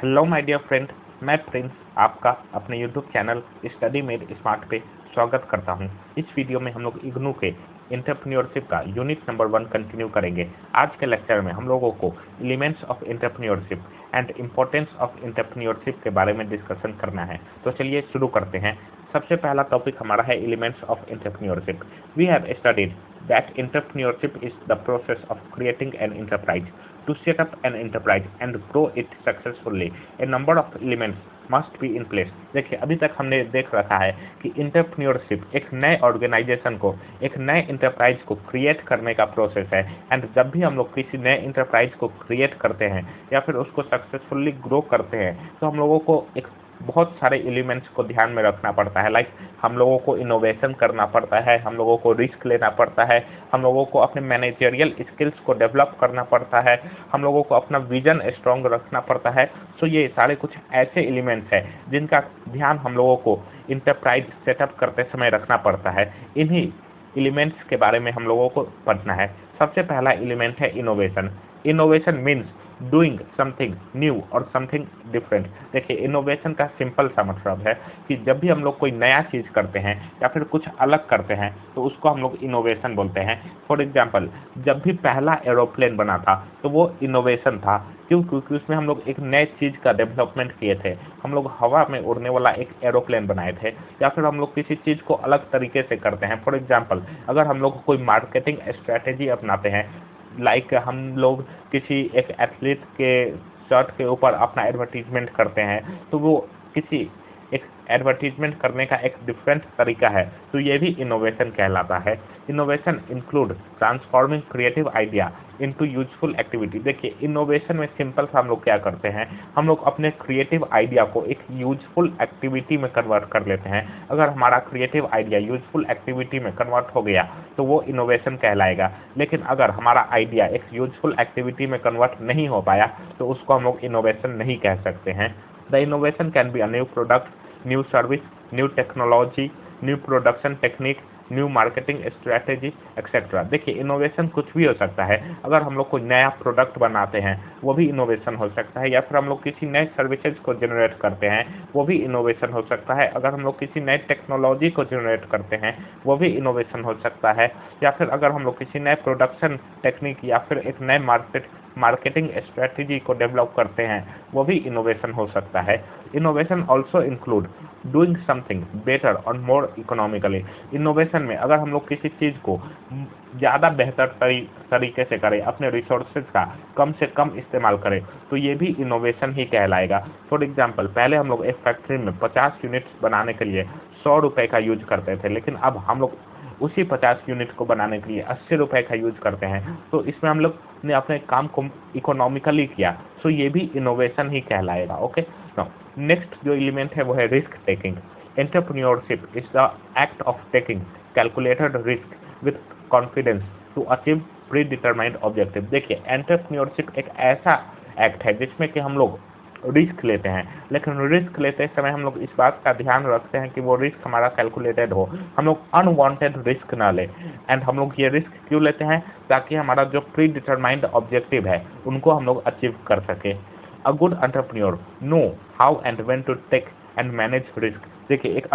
Hello my dear friend, मैं Prince आपका अपने YouTube channel study made smart पे स्वागत करता हूं। इस वीडियो में हम लोग इग्नू के एंटरप्रेन्योरशिप का यूनिट नंबर 1 कंटिन्यू करेंगे। आज के लेक्चर में हम लोगों को elements of entrepreneurship and importance of entrepreneurship के बारे में डिस्कशन करना है। तो चलिए शुरू करते हैं। सबसे पहला टॉपिक हमारा है elements of entrepreneurship. We have studied that entrepreneurship is the process of creating an enterprise. To set up an enterprise and grow it successfully, a number of elements must be in place. देखिए, अभी तक हमने देख रखा है कि entrepreneurship एक नए ऑर्गेनाइजेशन को, एक नए इंटरप्राइज को क्रिएट करने का प्रोसेस है। एंड जब भी हम लोग किसी नए इंटरप्राइज को क्रिएट करते हैं या फिर उसको सक्सेसफुली ग्रो करते हैं, तो हम लोगों को एक बहुत सारे एलिमेंट्स को ध्यान में रखना पड़ता है। लाइक हम लोगों को इनोवेशन करना पड़ता है, हम लोगों को रिस्क लेना पड़ता है, हम लोगों को अपने मैनेजरियल स्किल्स को डेवलप करना पड़ता है, हम लोगों को अपना विजन स्ट्रॉन्ग रखना पड़ता है। सो ये सारे कुछ ऐसे एलिमेंट्स हैं जिनका ध्यान हम लोगों को इंटरप्राइज सेटअप करते समय रखना पड़ता है। इन्हीं एलिमेंट्स के बारे में हम लोगों को पढ़ना है। सबसे पहला एलिमेंट है innovation. Innovation means doing something new और समथिंग डिफरेंट। देखिए, इनोवेशन का सिंपल सा मतलब है कि जब भी हम लोग कोई नया चीज़ करते हैं या फिर कुछ अलग करते हैं तो उसको हम लोग इनोवेशन बोलते हैं। फॉर एग्जांपल, जब भी पहला एरोप्लेन बना था तो वो इनोवेशन था। क्यों? क्योंकि उसमें हम लोग एक नए चीज़ का डेवलपमेंट किए थे। हम लोग हवा में उड़ने वाला एक एरोप्लेन बनाए थे, या फिर हम लोग किसी चीज़ को अलग तरीके से करते हैं। फॉर एग्जाम्पल, अगर हम लोग कोई मार्केटिंग स्ट्रैटेजी अपनाते हैं, लाइक हम लोग किसी एक एथलीट के शर्ट के ऊपर अपना एडवर्टीजमेंट करते हैं, तो वो किसी एक एडवर्टीजमेंट करने का एक डिफरेंट तरीका है, तो ये भी इनोवेशन कहलाता है। Innovation include transforming creative idea into useful activity. देखिए, इनोवेशन में सिंपल सा हम लोग क्या करते हैं, हम लोग अपने क्रिएटिव आइडिया को एक यूजफुल एक्टिविटी में कन्वर्ट कर लेते हैं। अगर हमारा क्रिएटिव आइडिया यूजफुल एक्टिविटी में कन्वर्ट हो गया तो वो इनोवेशन कहलाएगा। लेकिन अगर हमारा आइडिया एक यूजफुल एक्टिविटी में कन्वर्ट नहीं हो पाया तो उसको हम लोग इनोवेशन नहीं कह सकते हैं। The innovation can be a new product, new service, new technology, new production technique, new marketing strategy etcetera. देखिए, इनोवेशन कुछ भी हो सकता है। अगर हम लोग कोई नया प्रोडक्ट बनाते हैं वो भी इनोवेशन हो सकता है, या फिर हम लोग किसी नए सर्विसेज को जनरेट करते हैं वो भी इनोवेशन हो सकता है। अगर हम लोग किसी नए टेक्नोलॉजी को जनरेट करते हैं वो भी इनोवेशन हो सकता है, या फिर अगर हम लोग किसी नए प्रोडक्शन टेक्निक या फिर एक नए मार्केटिंग स्ट्रेटजी को डेवलप करते हैं वो भी इनोवेशन हो सकता है। Innovation also include doing something better और मोर इकोनॉमिकली। इनोवेशन में अगर हम लोग किसी चीज़ को ज़्यादा बेहतर तरीके से करें, अपने रिसोर्सेज का कम से कम इस्तेमाल करें, तो ये भी इनोवेशन ही कहलाएगा। फॉर एग्जांपल, पहले हम लोग एक फैक्ट्री में 50 यूनिट्स बनाने के लिए 100 रुपये का यूज करते थे, लेकिन अब हम लोग उसी 50 यूनिट को बनाने के लिए 80 रुपये का यूज करते हैं। तो इसमें हम लोग ने अपने काम को इकोनॉमिकली किया, सो ये भी इनोवेशन ही कहलाएगा। ओके, नेक्स्ट जो एलिमेंट है वो है risk taking. Entrepreneurship is the act of taking calculated risk with confidence to achieve predetermined objective. देखिए, एंटरप्रेन्योरशिप एक ऐसा एक्ट है जिसमें कि हम लोग रिस्क लेते हैं, लेकिन रिस्क लेते समय हम लोग इस बात का ध्यान रखते हैं कि वो रिस्क हमारा कैलकुलेटेड हो, हम लोग अनवांटेड रिस्क ना ले। एंड हम लोग ये रिस्क क्यों लेते हैं? ताकि हमारा जो प्री डिटरमाइंड ऑब्जेक्टिव है उनको हम लोग अचीव कर सके। A good entrepreneur know how and when to take and manage risk. देखिए, एक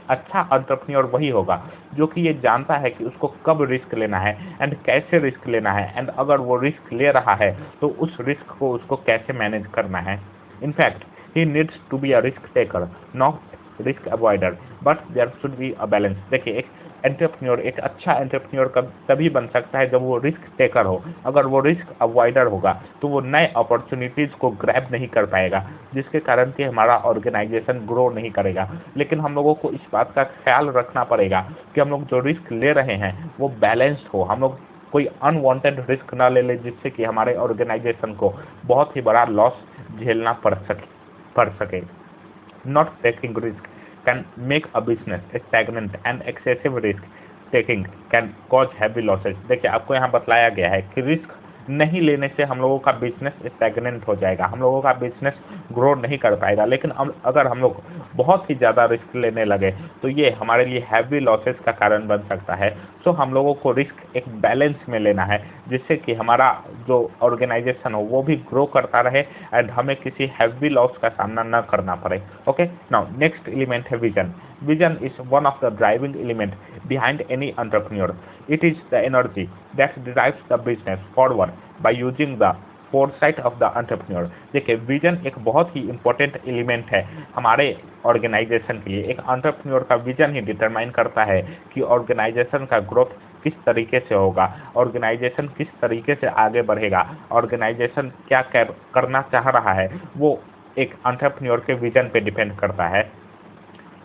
अच्छा एंटरप्रेन्योर वही होगा जो कि ये जानता है कि उसको कब रिस्क लेना है एंड कैसे रिस्क लेना है, एंड अगर वो रिस्क ले रहा है तो उस रिस्क को उसको कैसे मैनेज करना है। In fact he needs to be a risk taker, not risk avoider, but there should be a balance. देखिए, एक अच्छा एंटरप्रेन्योर तभी बन सकता है जब वो रिस्क टेकर हो। अगर वो रिस्क अवॉइडर होगा तो वो नए अपॉर्चुनिटीज़ को ग्रैब नहीं कर पाएगा, जिसके कारण कि हमारा ऑर्गेनाइजेशन ग्रो नहीं करेगा। लेकिन हम लोगों को इस बात का ख्याल रखना पड़ेगा कि हम लोग जो रिस्क ले रहे हैं वो बैलेंस्ड हो, हम लोग कोई अनवांटेड रिस्क ना ले जिससे कि हमारे ऑर्गेनाइजेशन को बहुत ही बड़ा लॉस झेलना पड़ सके। Not taking risk can make a business stagnant and excessive risk taking can cause heavy losses। देखिए, आपको यहाँ बतलाया गया है कि रिस्क नहीं लेने से हम लोगों का बिजनेस स्टैग्नेंट हो जाएगा, हम लोगों का बिजनेस ग्रो नहीं कर पाएगा। लेकिन अगर हम लोग बहुत ही ज़्यादा रिस्क लेने लगे तो ये हमारे लिए हैवी लॉसेस का कारण बन सकता है। सो हम लोगों को रिस्क एक बैलेंस में लेना है, जिससे कि हमारा जो ऑर्गेनाइजेशन हो वो भी ग्रो करता रहे एंड हमें किसी हैवी लॉस का सामना न करना पड़े। ओके, नाउ नेक्स्ट एलिमेंट है vision. Vision is one of the driving elements behind any entrepreneur. It is the energy that drives the business forward by using the foresight of the entrepreneur. देखिए, vision एक बहुत ही important element है हमारे organisation के लिए। एक entrepreneur का vision ही determine करता है कि ऑर्गेनाइजेशन का ग्रोथ किस तरीके से होगा, ऑर्गेनाइजेशन किस तरीके से आगे बढ़ेगा, ऑर्गेनाइजेशन क्या करना चाह रहा है, वो एक एंटरप्रेन्योर के विजन पे डिपेंड करता है।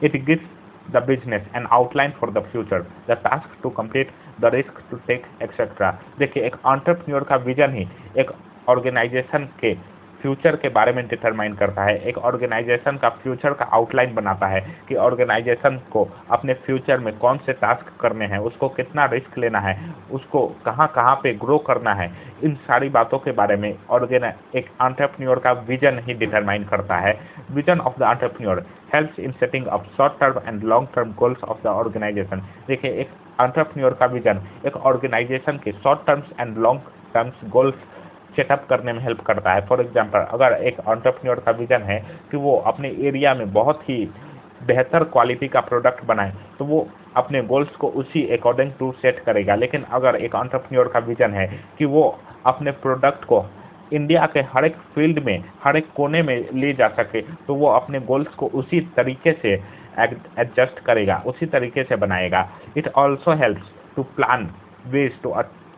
It gives the business an outline for the future, the task to complete, the risk to take, etc. देखिए, एक एंटरप्रेन्योर का विजन ही एक ऑर्गेनाइजेशन के फ्यूचर के बारे में डिटरमाइन करता है, एक ऑर्गेनाइजेशन का फ्यूचर का आउटलाइन बनाता है कि ऑर्गेनाइजेशन को अपने फ्यूचर में कौन से टास्क करने हैं, उसको कितना रिस्क लेना है, उसको कहाँ कहाँ पे ग्रो करना है। इन सारी बातों के बारे में एक एंटरप्रेन्योर का विजन ही डिटरमाइन करता है। Vision of the entrepreneur helps in setting up short term and long term goals of the organization. देखिए, एक एंटरप्रेन्योर का विजन एक ऑर्गेनाइजेशन के short terms and long terms goals setup करने में हेल्प करता है। फॉर एग्जांपल, अगर एक एंटरप्रेन्योर का विजन है कि वो अपने एरिया में बहुत ही बेहतर क्वालिटी का प्रोडक्ट बनाए, तो वो अपने गोल्स को उसी अकॉर्डिंग टू सेट करेगा। लेकिन अगर एक एंटरप्रेन्योर का विजन है कि वो अपने प्रोडक्ट को इंडिया के हर एक फील्ड में, हर एक कोने में ले जा सके, तो वो अपने गोल्स को उसी तरीके से एडजस्ट करेगा, उसी तरीके से बनाएगा। It also helps to plan ways to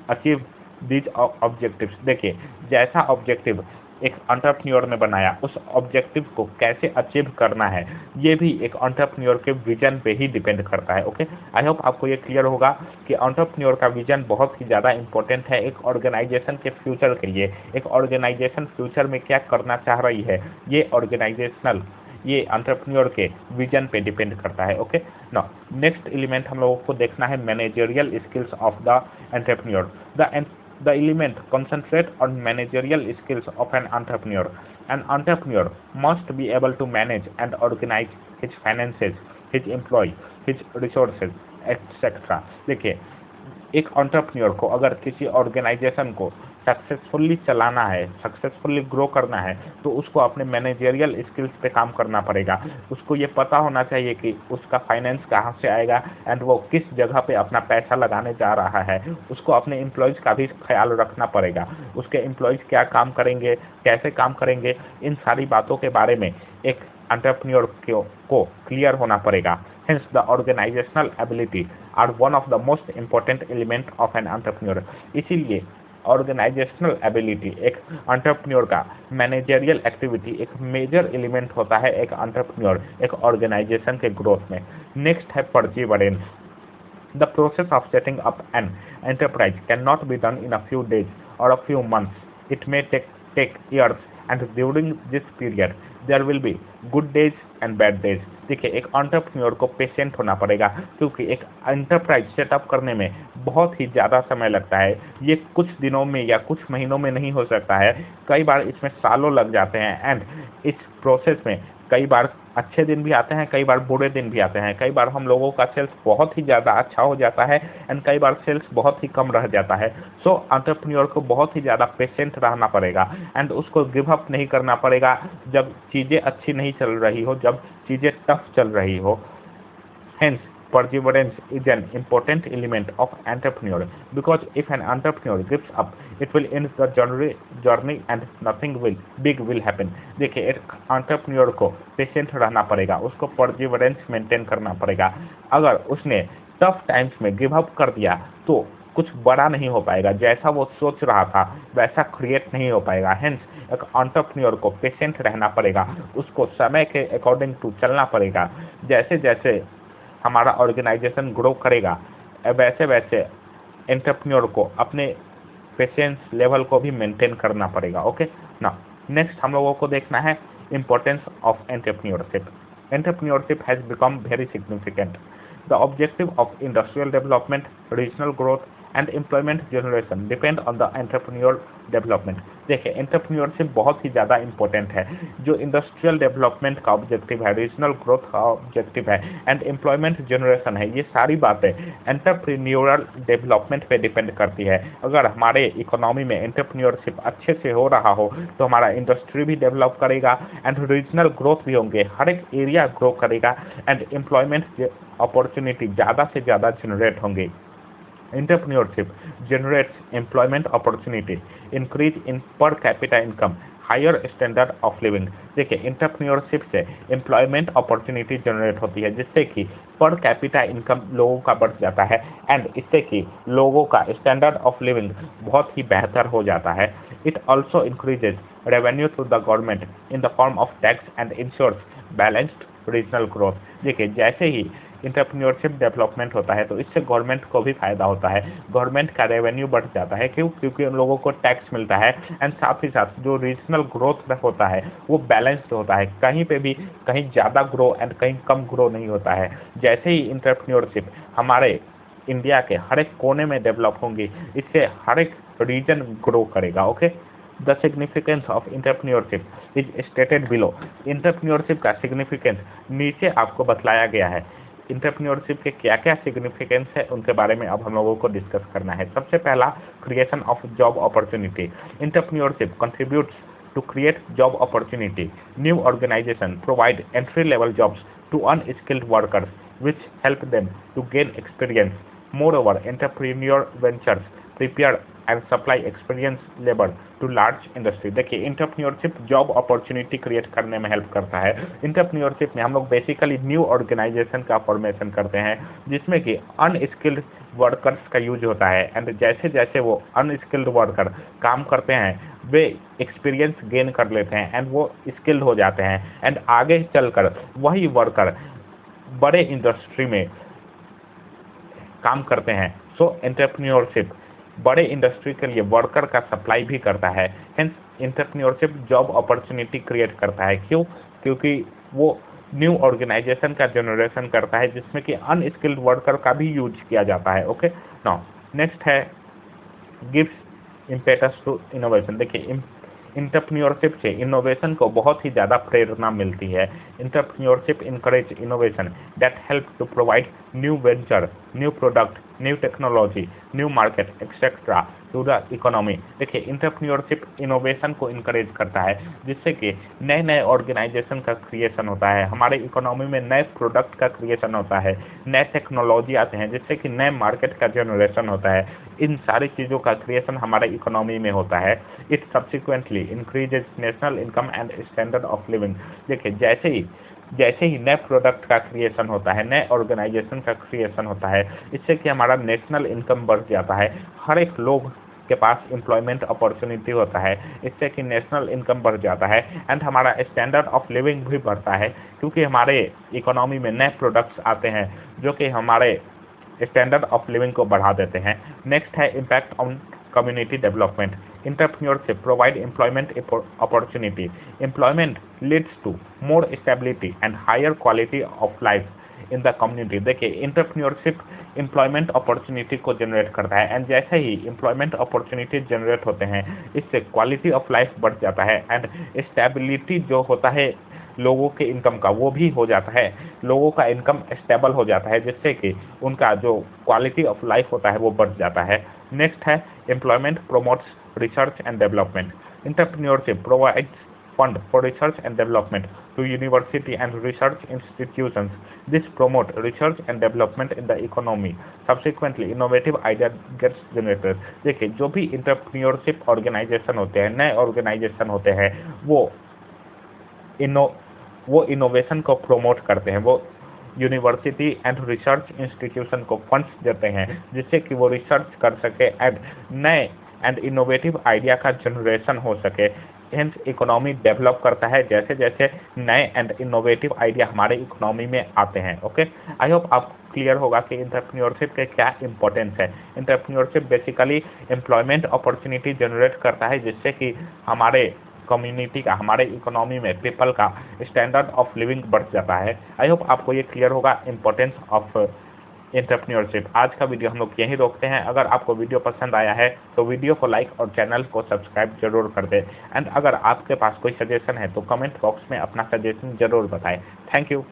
achieve these objectives. देखिए, जैसा ऑब्जेक्टिव एक एंटरप्रेन्योर ने बनाया, उस ऑब्जेक्टिव को कैसे अचीव करना है, ये भी एक एंटरप्रेन्योर के विजन पे ही डिपेंड करता है। ओके, आई होप आपको ये क्लियर होगा कि एंटरप्रेन्योर का विजन बहुत ही ज़्यादा इंपॉर्टेंट है एक ऑर्गेनाइजेशन के फ्यूचर के लिए। एक ऑर्गेनाइजेशन फ्यूचर में क्या करना चाह रही है, ये एंटरप्रेन्योर के विजन पे डिपेंड करता है। ओके, नाउ नेक्स्ट एलिमेंट हम लोगों को देखना है managerial skills of the entrepreneur. The element concentrate on managerial skills of an entrepreneur. An entrepreneur must be able to manage and organize his finances, his employee, his resources, etc. देखिए, एक entrepreneur को अगर किसी organisation को successfully चलाना है, successfully grow करना है, तो उसको अपने मैनेजरियल स्किल्स पे काम करना पड़ेगा। उसको ये पता होना चाहिए कि उसका फाइनेंस कहाँ से आएगा एंड वो किस जगह पे अपना पैसा लगाने जा रहा है। उसको अपने एम्प्लॉयज़ का भी ख्याल रखना पड़ेगा, उसके एम्प्लॉयज़ क्या काम करेंगे, कैसे काम करेंगे, इन सारी बातों के बारे में एक एंटरप्रेन्योर को क्लियर होना पड़ेगा। Hence, the organizational ability are one of the most important element of an entrepreneur. इसीलिए ऑर्गेनाइजेशनल एबिलिटी एक एंटरप्रेन्योर का मैनेजरियल एक्टिविटी एक मेजर एलिमेंट होता है एक एंटरप्रेन्योर एक ऑर्गेनाइजेशन के ग्रोथ में। नेक्स्ट है perseverance. The process of setting up an enterprise cannot be done in a few days or a few months. It may take years, and during this period, there will be good days and bad days. देखिए, एक entrepreneur को patient होना पड़ेगा, क्योंकि एक enterprise setup करने में बहुत ही ज़्यादा समय लगता है। ये कुछ दिनों में या कुछ महीनों में नहीं हो सकता है, कई बार इसमें सालों लग जाते हैं। एंड इस प्रोसेस में कई बार अच्छे दिन भी आते हैं, कई बार बुरे दिन भी आते हैं। कई बार हम लोगों का सेल्स बहुत ही ज़्यादा अच्छा हो जाता है एंड कई बार सेल्स बहुत ही कम रह जाता है। सो एंटरप्रेन्योर को बहुत ही ज़्यादा पेशेंट रहना पड़ेगा एंड उसको गिव अप नहीं करना पड़ेगा जब चीज़ें अच्छी नहीं चल रही हो, जब चीज़ें टफ चल रही हो। Hence, perseverance is an important element of entrepreneur, because if an entrepreneur gives up, it will end the journey and nothing big will happen. देखिए, एक entrepreneur को पेशेंट रहना पड़ेगा, उसको perseverance मेंटेन करना पड़ेगा। अगर उसने टफ टाइम्स में गिव अप कर दिया तो कुछ बड़ा नहीं हो पाएगा, जैसा वो सोच रहा था वैसा क्रिएट नहीं हो पाएगा। हेंस, एक एंटरप्रेन्योर को पेशेंट रहना पड़ेगा, उसको समय के अकॉर्डिंग टू चलना पड़ेगा। जैसे जैसे हमारा ऑर्गेनाइजेशन ग्रो करेगा, वैसे वैसे एंटरप्रेन्योर को अपने पेशेंस लेवल को भी मेंटेन करना पड़ेगा। ओके, ना नेक्स्ट हम लोगों को देखना है importance of entrepreneurship. Entrepreneurship has become very significant. The objective of industrial development, regional growth, and employment generation depend on the entrepreneur development. देखिए एंटरप्रेन्योरशिप बहुत ही ज़्यादा इंपॉर्टेंट है। जो इंडस्ट्रियल डेवलपमेंट का ऑब्जेक्टिव है, रीजनल ग्रोथ का ऑब्जेक्टिव है एंड एम्प्लॉयमेंट जनरेशन है, ये सारी बातें एंटरप्रेन्योरल डेवलपमेंट पे डिपेंड करती है। अगर हमारे इकोनॉमी में एंटरप्रेन्योरशिप अच्छे से हो रहा हो तो हमारा इंडस्ट्री भी डेवलप करेगा एंड रीजनल ग्रोथ भी होंगे, हर एक एरिया ग्रो करेगा एंड एम्प्लॉयमेंट अपॉर्चुनिटी ज़्यादा से ज़्यादा जनरेट होंगे। Entrepreneurship generates employment opportunity, increase in per capita income, higher standard of living. देखिए इंटरप्रेन्योरशिप से एम्प्लॉयमेंट अपॉर्चुनिटी जनरेट होती है जिससे कि पर कैपिटा इनकम लोगों का बढ़ जाता है एंड इससे कि लोगों का स्टैंडर्ड ऑफ लिविंग बहुत ही बेहतर हो जाता है। It also increases revenue to the government in the form of tax and ensures balanced regional growth. देखिए जैसे ही इंटरप्रेन्योरशिप डेवलपमेंट होता है तो इससे गवर्नमेंट को भी फायदा होता है, गवर्नमेंट का रेवेन्यू बढ़ जाता है। क्यों? क्योंकि उन लोगों को टैक्स मिलता है एंड साथ ही साथ जो रीजनल ग्रोथ होता है वो बैलेंस्ड होता है, कहीं पे भी कहीं ज़्यादा ग्रो एंड कहीं कम ग्रो नहीं होता है। जैसे ही इंटरप्रेन्योरशिप हमारे इंडिया के हर एक कोने में डेवलप होंगी, इससे हर एक रीजन ग्रो करेगा। Okay, the significance of entrepreneurship is stated below. Entrepreneurship का सिग्निफिकेंस नीचे आपको बतलाया गया है। इंटरप्रेन्योरशिप के क्या क्या सिग्निफिकेंस है उनके बारे में अब हम लोगों को डिस्कस करना है। सबसे पहला, creation of job opportunity. Entrepreneurship contributes to create job opportunity. New organization provide entry level jobs to unskilled workers which help them to gain experience. Moreover, entrepreneur ventures prepare and supply experienced labor to large industry। देखिए entrepreneurship job opportunity create करने में help करता है। Entrepreneurship में हम लोग basically new organisation का formation करते हैं जिसमें कि अनस्किल्ड वर्कर्स का यूज होता है एंड जैसे जैसे वो अनस्किल्ड वर्कर काम करते हैं वे एक्सपीरियंस गेन कर लेते हैं एंड वो स्किल्ड हो जाते हैं एंड आगे चलकर वही वर्कर बड़े इंडस्ट्री में काम करते हैं। सो एंटरप्रेन्योरशिप बड़े इंडस्ट्री के लिए वर्कर का सप्लाई भी करता है। Hence entrepreneurship job opportunity create करता है। क्यों? क्योंकि वो न्यू ऑर्गेनाइजेशन का जनरेशन करता है जिसमें कि अनस्किल्ड वर्कर का भी यूज किया जाता है। ओके, नाउ नेक्स्ट है गिव्स इम्पेटस टू इनोवेशन। देखिए इंटरप्रेन्योरशिप से इनोवेशन को बहुत ही ज़्यादा प्रेरणा मिलती है। Entrepreneurship encourage innovation that help to provide new venture, new product, new technology, new market etcetera to the economy. देखिए इंटरप्रेन्योरशिप इनोवेशन को इनकरेज करता है जिससे कि नए नए ऑर्गेनाइजेशन का क्रिएशन होता है, हमारे इकोनॉमी में नए प्रोडक्ट का क्रिएशन होता है, नए टेक्नोलॉजी आते हैं जिससे कि नए मार्केट का जनरेशन होता है। इन सारी चीज़ों का क्रिएशन हमारे इकोनॉमी में होता है। It subsequently increases national income and standard of living. देखिए जैसे ही नए प्रोडक्ट का क्रिएशन होता है, नए ऑर्गेनाइजेशन का क्रिएशन होता है, इससे कि हमारा नेशनल इनकम बढ़ जाता है, हर एक लोग के पास एम्प्लॉयमेंट अपॉर्चुनिटी होता है, इससे कि नेशनल इनकम बढ़ जाता है एंड हमारा स्टैंडर्ड ऑफ लिविंग भी बढ़ता है क्योंकि हमारे इकोनॉमी में नए प्रोडक्ट्स आते हैं जो कि हमारे स्टैंडर्ड ऑफ लिविंग को बढ़ा देते हैं। नेक्स्ट है impact on community development. Entrepreneurship provide employment opportunity. Employment leads to more stability and higher quality of life in the community। देखिए इंटरप्रेन्योरशिप एम्प्लॉयमेंट अपॉर्चुनिटी को जनरेट करता है एंड जैसे ही एम्प्लॉयमेंट अपॉर्चुनिटी जनरेट होते हैं इससे क्वालिटी ऑफ लाइफ बढ़ जाता है एंड स्टेबिलिटी जो होता है लोगों के इनकम का वो भी हो जाता है, लोगों का इनकम स्टेबल हो जाता है जिससे कि उनका जो क्वालिटी ऑफ लाइफ होता है वो बढ़ जाता है। नेक्स्ट है employment promotes research and development. Entrepreneurship provides fund for research and development to university and research institutions. This promote research and development in the economy. Subsequently innovative idea gets generated. देखिए जो भी entrepreneurship organisation होते हैं, नए organisation होते हैं, वो innovation को प्रोमोट करते हैं, वो यूनिवर्सिटी एंड रिसर्च इंस्टीट्यूशन को फंड्स देते हैं जिससे कि वो रिसर्च कर सके एंड नए एंड इनोवेटिव आइडिया का जनरेशन हो सके। हेंस इकोनॉमी डेवलप करता है जैसे जैसे नए एंड इनोवेटिव आइडिया हमारे इकोनॉमी में आते हैं। ओके, आई होप आप क्लियर होगा कि इंटरप्रेन्योरशिप के क्या इंपॉर्टेंस है। Entrepreneurship basically employment opportunity generate करता है जिससे कि हमारे कम्युनिटी का, हमारे इकोनॉमी में पीपल का स्टैंडर्ड ऑफ लिविंग बढ़ जाता है। आई होप आपको ये क्लियर होगा इंपॉर्टेंस ऑफ एंटरप्रेन्योरशिप। आज का वीडियो हम लोग यहीं रोकते हैं। अगर आपको वीडियो पसंद आया है तो वीडियो को लाइक और चैनल को सब्सक्राइब जरूर कर दें। एंड अगर आपके पास कोई सजेशन है तो कमेंट बॉक्स में अपना सजेशन जरूर बताएं। Thank you.